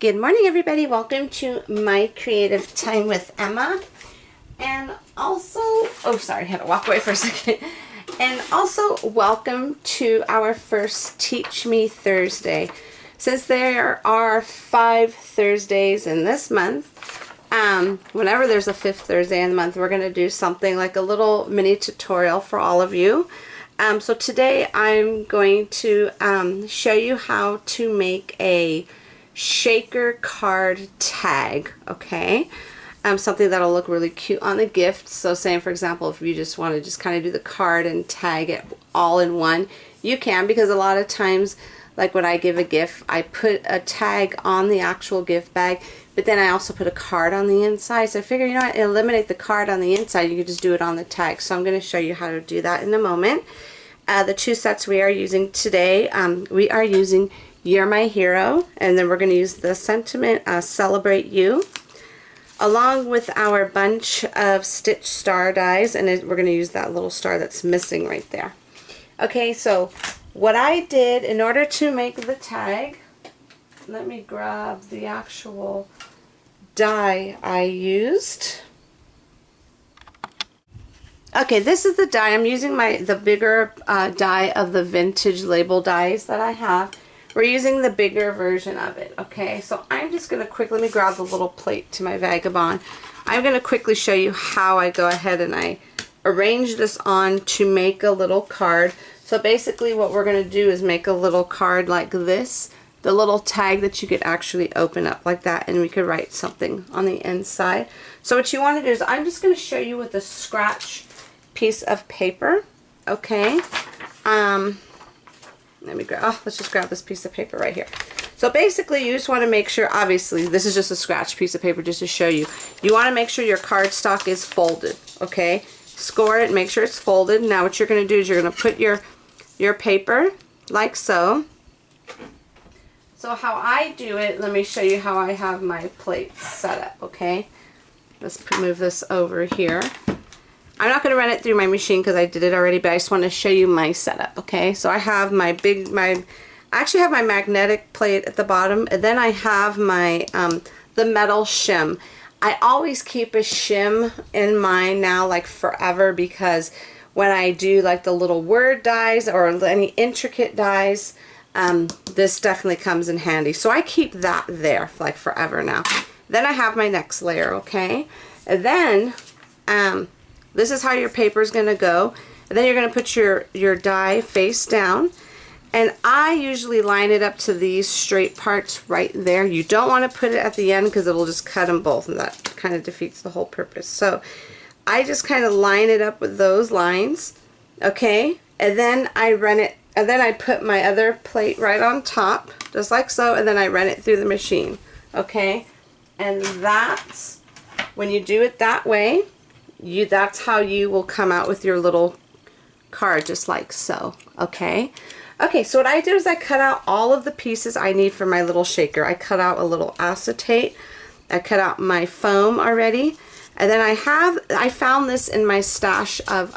Good morning, everybody. Welcome to my creative time with Emma. And also, oh, sorry, I had to walk away for a second. And also, welcome to our first Teach Me Thursday. Since there are 5 Thursdays in this month, whenever there's a 5th Thursday in the month, we're going to do something like a little mini tutorial for all of you. So today I'm going to show you how to make a shaker card tag, okay? Something that'll look really cute on the gift. So saying, for example, if you just want to just kind of do the card and tag it all in one, you can, because a lot of times, like when I give a gift, I put a tag on the actual gift bag, but then I also put a card on the inside. So I figure, you know what, eliminate the card on the inside, you can just do it on the tag. So I'm going to show you how to do that in a moment. The 2 sets we are using today, we are using You're My Hero, and then we're going to use the sentiment Celebrate You, along with our bunch of Stitch Star dies, and we're going to use that little star that's missing right there. Okay, so what I did in order to make the tag, let me grab the actual die I used. Okay, this is the die. I'm using the bigger die of the vintage label dies that I have. We're using the bigger version of it, okay? So I'm just going to quickly, let me grab the little plate to my Vagabond. I'm going to quickly show you how I go ahead and I arrange this on to make a little card. So basically what we're going to do is make a little card like this, the little tag that you could actually open up like that, and we could write something on the inside. So what you want to do is, I'm just going to show you with a scratch piece of paper, okay? Let me grab, let's just grab this piece of paper right here. So basically you just want to make sure, obviously this is just a scratch piece of paper just to show you. You want to make sure your cardstock is folded, okay? Score it, make sure it's folded. Now what you're going to do is you're going to put your paper like so. So how I do it, let me show you how I have my plate set up, okay? Let's move this over here. I'm not going to run it through my machine because I did it already, but I just want to show you my setup, okay? So I have I actually have my magnetic plate at the bottom, and then I have my, the metal shim. I always keep a shim in mine now, like forever, because when I do like the little word dies or any intricate dies, this definitely comes in handy. So I keep that there like forever now. Then I have my next layer, okay? And then, this is how your paper is going to go. And then you're going to put your die face down. And I usually line it up to these straight parts right there. You don't want to put it at the end because it'll just cut them both, and that kind of defeats the whole purpose. So I just kind of line it up with those lines, okay? And then I run it, and then I put my other plate right on top, just like so, and then I run it through the machine, okay? And that's, when you do it that way, that's how you will come out with your little card, just like so, okay? Okay, so what I did is I cut out all of the pieces I need for my little shaker. I cut out a little acetate, I cut out my foam already, and then I found this in my stash of,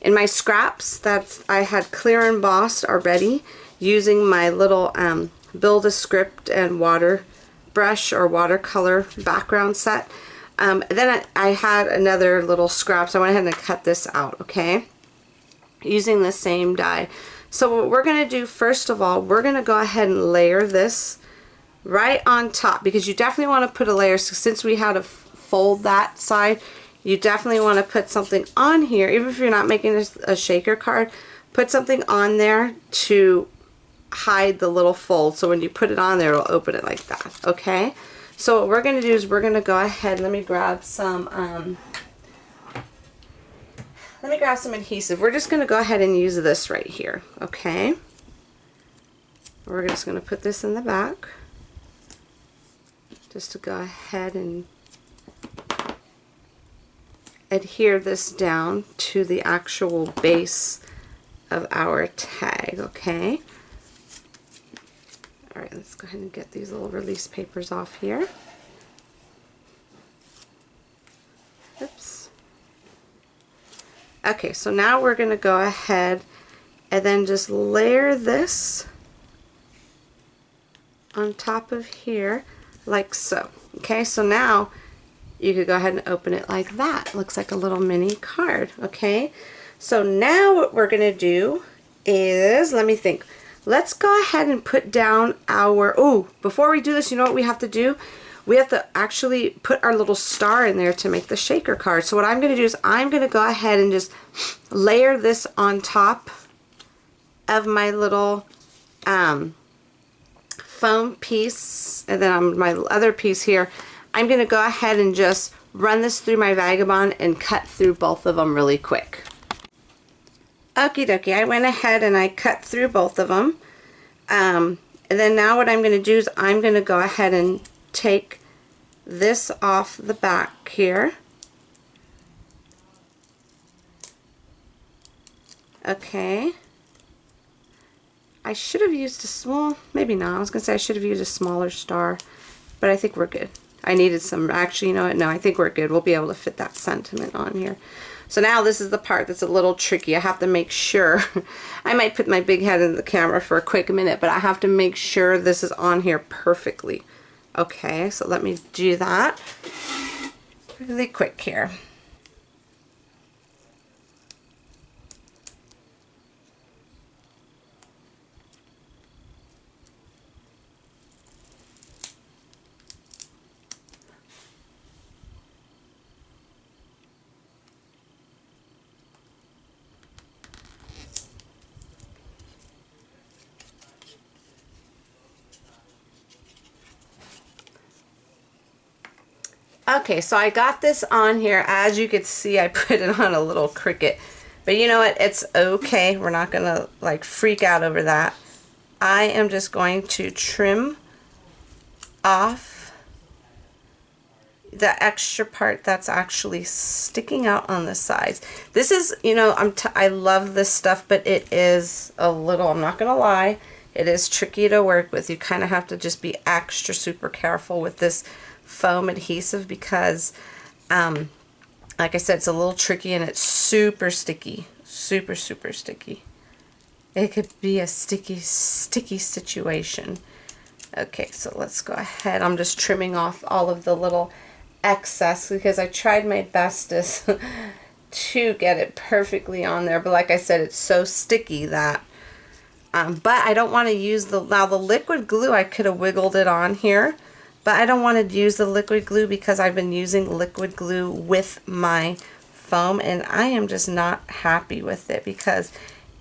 in my scraps that I had clear embossed already, using my little Build-A-Script and water brush or watercolor background set. Then I had another little scrap, so I went ahead and cut this out, okay, using the same die. So what we're going to do, first of all, we're going to go ahead and layer this right on top, because you definitely want to put a layer. So since we had to fold that side, you definitely want to put something on here. Even if you're not making a shaker card, put something on there to hide the little fold, so when you put it on there, it'll open it like that, okay? So what we're going to do is we're going to go ahead, let me grab some adhesive. We're just going to go ahead and use this right here, okay? We're just going to put this in the back, just to go ahead and adhere this down to the actual base of our tag, okay? Alright, let's go ahead and get these little release papers off here. Oops. Okay, so now we're going to go ahead and then just layer this on top of here like so. Okay, so now you could go ahead and open it like that. Looks like a little mini card. Okay, so now what we're gonna do is, let me think. Let's go ahead and put down our, oh, before we do this, you know what we have to do? We have to actually put our little star in there to make the shaker card. So what I'm going to do is I'm going to go ahead and just layer this on top of my little foam piece, and then on my other piece here, I'm going to go ahead and just run this through my Vagabond and cut through both of them really quick. Okie dokie, I went ahead and I cut through both of them. And then now what I'm going to do is I'm going to go ahead and take this off the back here. Okay. I should have used a small, maybe not. I was going to say I should have used a smaller star, but I think we're good. I needed some, actually, you know what? No, I think we're good. We'll be able to fit that sentiment on here. So now this is the part that's a little tricky. I have to make sure, I might put my big head in the camera for a quick minute, but I have to make sure this is on here perfectly. Okay, so let me do that really quick here. Okay, so I got this on here. As you could see, I put it on a little Cricut. But you know what? It's okay. We're not going to like freak out over that. I am just going to trim off the extra part that's actually sticking out on the sides. This is, you know, I love this stuff, but it is a little, I'm not going to lie, it is tricky to work with. You kind of have to just be extra super careful with this foam adhesive because like I said, it's a little tricky and it's super sticky, super sticky. It could be a sticky situation. Okay, so let's go ahead. I'm just trimming off all of the little excess because I tried my bestest to get it perfectly on there, but like I said, it's so sticky that but I don't want to use now the liquid glue. I could have wiggled it on here, but I don't want to use the liquid glue because I've been using liquid glue with my foam and I am just not happy with it because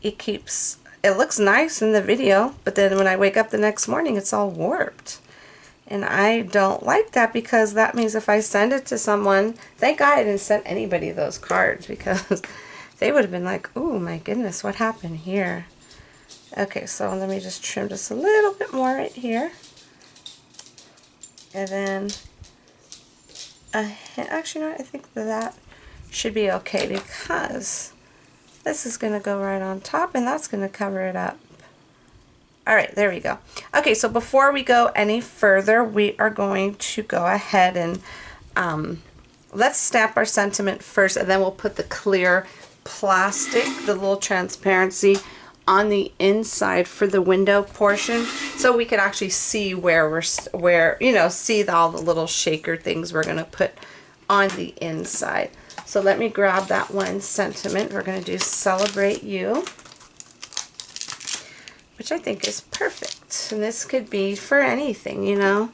it looks nice in the video, but then when I wake up the next morning it's all warped. And I don't like that because that means if I send it to someone, thank God I didn't send anybody those cards because they would have been like, oh my goodness, what happened here? Okay, so let me just trim just a little bit more right here. And then, actually, no, I think that should be okay because this is going to go right on top and that's going to cover it up. Alright, there we go. Okay, so before we go any further, we are going to go ahead and let's stamp our sentiment first and then we'll put the clear plastic, the little transparency on the inside for the window portion so we can actually see where you know, see all the little shaker things we're going to put on the inside. So let me grab that one sentiment. We're going to do Celebrate You, which I think is perfect. And this could be for anything, you know.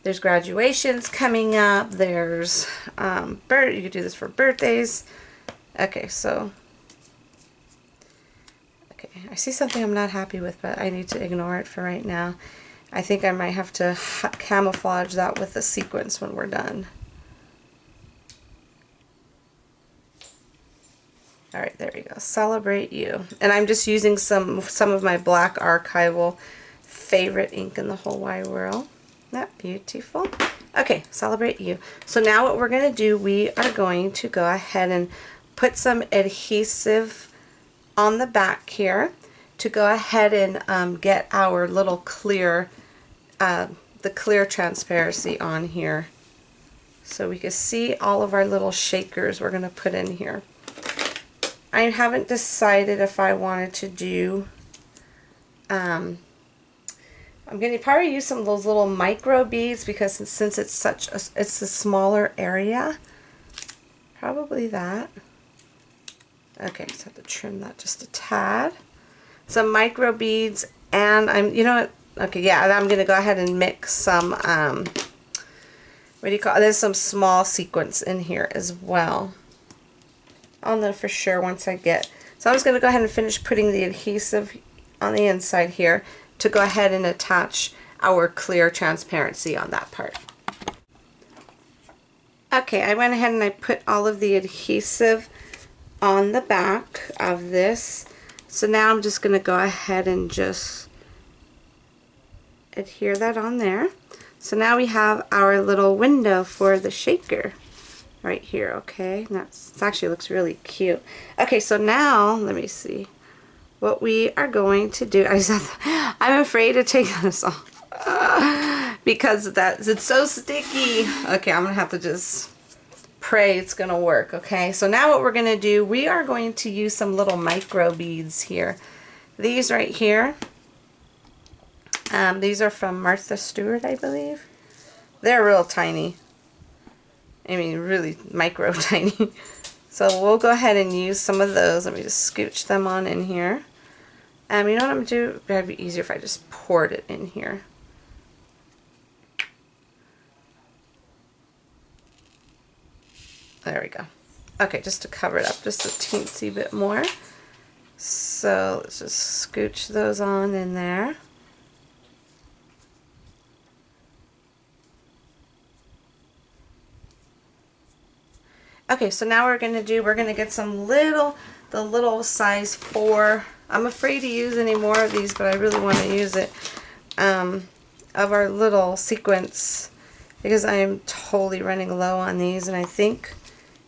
There's graduations coming up. There's, you could do this for birthdays. Okay, so, okay, I see something I'm not happy with, but I need to ignore it for right now. I think I might have to camouflage that with a sequence when we're done. Alright, there we go. Celebrate You. And I'm just using some of my black archival favorite ink in the whole wide world. Isn't that beautiful? Okay, Celebrate You. So now what we're going to do, we are going to go ahead and put some adhesive on the back here to go ahead and get our little clear, the clear transparency on here. So we can see all of our little shakers we're going to put in here. I haven't decided if I wanted to do, I I'm going to probably use some of those little micro beads because since it's it's a smaller area. Probably that. Okay, just have to trim that just a tad. Some micro beads, and you know what? Okay, yeah, I'm going to go ahead and mix some, what do you call it? There's some small sequins in here as well. I'll know for sure once I get. So I'm just going to go ahead and finish putting the adhesive on the inside here to go ahead and attach our clear transparency on that part. Okay, I went ahead and I put all of the adhesive on the back of this. So now I'm just going to go ahead and just adhere that on there. So now we have our little window for the shaker right here, okay? It actually looks really cute. Okay, so now, let me see. What we are going to do, I'm afraid to take this off because it's so sticky. Okay, I'm going to have to just pray it's going to work, okay? So now what we're going to do, we are going to use some little micro beads here. These right here, these are from Martha Stewart, I believe. They're real tiny. I mean, really micro tiny. So we'll go ahead and use some of those. Let me just scooch them on in here. You know what I'm going to do? It'd be easier if I just poured it in here. There we go. Okay, just to cover it up just a teensy bit more. So let's just scooch those on in there. Okay, so now we're going to get some the little size 4. I'm afraid to use any more of these, but I really want to use it, of our little sequins, because I am totally running low on these, and I think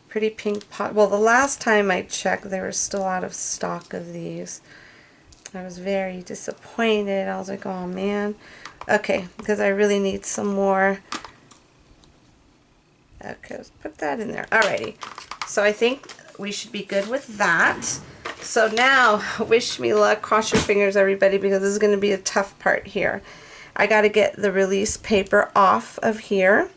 Pretty Pink Pot, well, the last time I checked, they were still out of stock of these. I was very disappointed. I was like, oh man. Okay, because I really need some more. Okay, let's put that in there. Alrighty, so I think we should be good with that. So now, wish me luck, cross your fingers everybody, because this is going to be a tough part here. I got to get the release paper off of here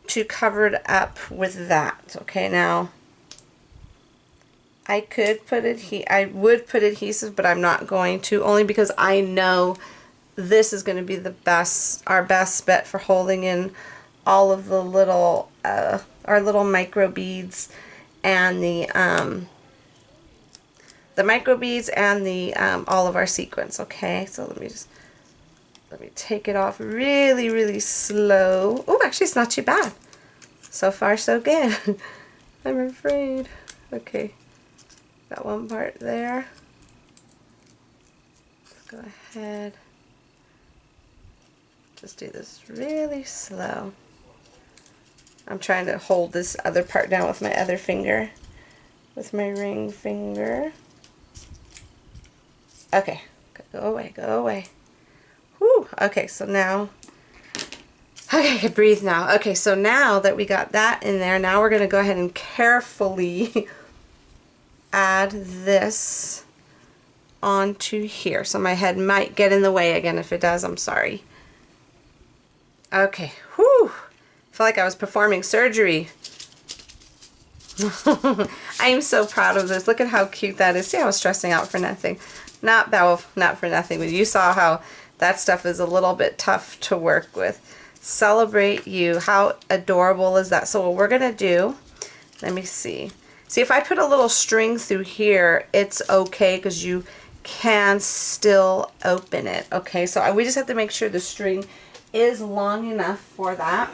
to cover it up with that. Okay, now I would put adhesive, but I'm not going to, only because I know this is going to be our best bet for holding in all of the little our little micro beads and the micro beads and the all of our sequins. Okay, so let me take it off really, really slow. Oh, actually it's not too bad. So far so good. I'm afraid. Okay, got one part there. Let's go ahead. Just do this really slow. I'm trying to hold this other part down with my other finger, with my ring finger. Okay, go away, go away. Whew, okay, so now, okay, I can breathe now. Okay, so now that we got that in there, now we're going to go ahead and carefully add this onto here. So my head might get in the way again. If it does, I'm sorry. Okay, whew. I feel like I was performing surgery. I am so proud of this. Look at how cute that is. See, I was stressing out for nothing. Not for nothing, but you saw how that stuff is a little bit tough to work with. Celebrate you. How adorable is that? So what we're going to do, let me see. See, if I put a little string through here, it's okay because you can still open it. Okay, so we just have to make sure the string is long enough for that.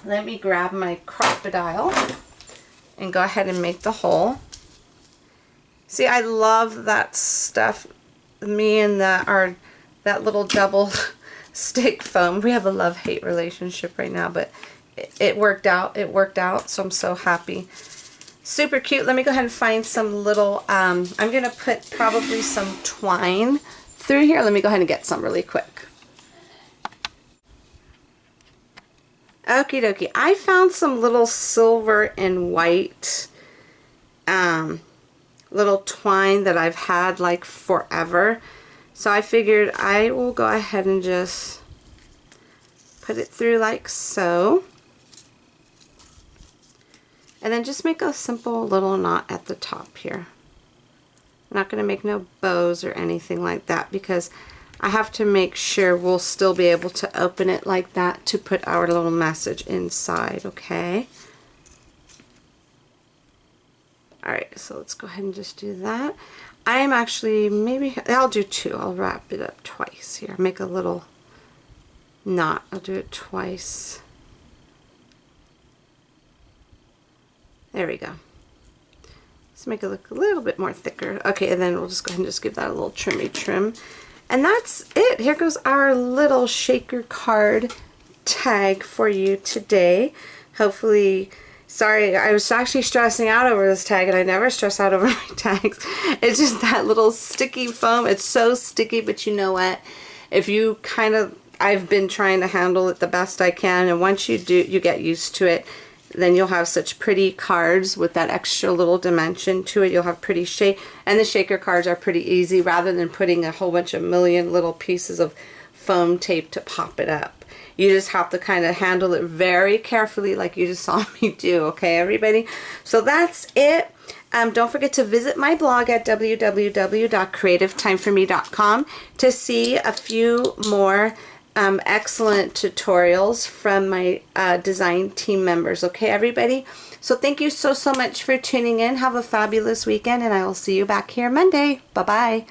Let me grab my crocodile and go ahead and make the hole. See, I love that stuff. Me and that little double stick foam. We have a love-hate relationship right now, but it worked out. It worked out, so I'm so happy. Super cute. Let me go ahead and find some little, I'm going to put probably some twine through here. Let me go ahead and get some really quick. Okie dokie. I found some little silver and white little twine that I've had like forever. So I figured I will go ahead and just put it through like so. And then just make a simple little knot at the top here. I'm not going to make no bows or anything like that because I have to make sure we'll still be able to open it like that to put our little message inside, okay? Alright, so let's go ahead and just do that. I'm actually, maybe, I'll do two. I'll wrap it up twice here. Make a little knot. I'll do it twice. There we go. Let's make it look a little bit more thicker. Okay, and then we'll just go ahead and just give that a little trimmy trim. And that's it. Here goes our little shaker card tag for you today. Hopefully, sorry, I was actually stressing out over this tag, and I never stress out over my tags. It's just that little sticky foam. It's so sticky, but you know what? If you kind of, I've been trying to handle it the best I can, and once you do, you get used to it, then you'll have such pretty cards with that extra little dimension to it. You'll have pretty shape, and the shaker cards are pretty easy rather than putting a whole bunch of million little pieces of foam tape to pop it up. You just have to kind of handle it very carefully like you just saw me do, okay everybody? So that's it. Don't forget to visit my blog at www.creativetimeforme.com to see a few more excellent tutorials from my design team members, okay everybody? So thank you so much for tuning in. Have a fabulous weekend, and I will see you back here Monday. Bye bye.